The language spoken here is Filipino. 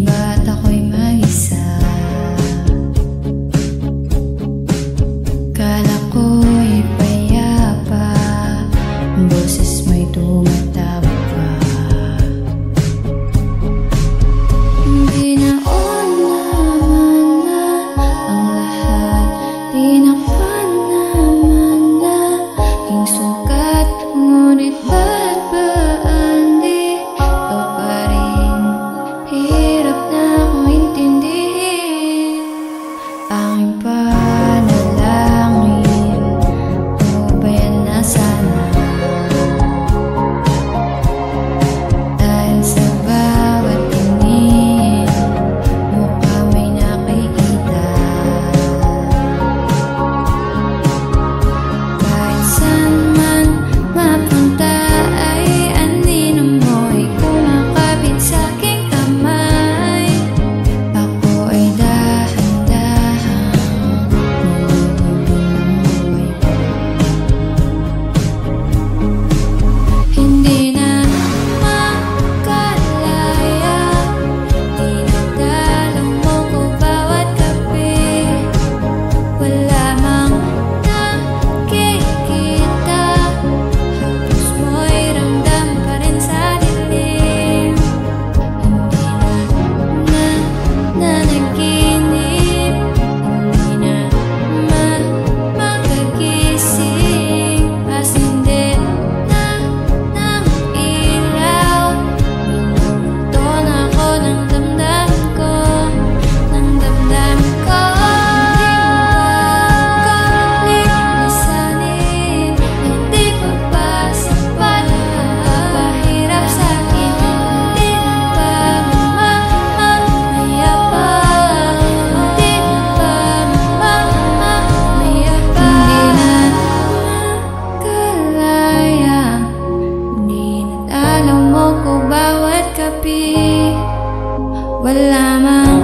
ba't ako'y mag-isa? Kala ko'y payapa, boses may tumataba pa. Hindi naman na ang lahat, tinakpan naman na aking sukat. Ngunit ba't ba hindi ito pa rin? Hirap na akong intindihin. Aking panalangin, tubayan na sana. Dahil sa bawat tingin, mukha may nakikita. Kahit saan man mapunta ay anino mo'y kumakapit sa aking kamay. Ako ay dahan-dahang bumubuhay ko. Hindi na makalaya, dinadalaw mo ko bawat gabi. Wala mang nakikita, hapos mo'y ramdam pa rin sa dilim. Hindi na nanaginip, hindi na makagising. As hindi na ng ilaw, minuto na ako ng damdamin ko, ng damdamin ko. Hindi mo ba lisanin? Hindi pa ba sapat? Napapahirap sa'kin. Hindi mo ba mamayabang? Hindi mo ba mamayabang? Hindi na makalaya, dinadalaw mo ko bawat gabi. Wala mang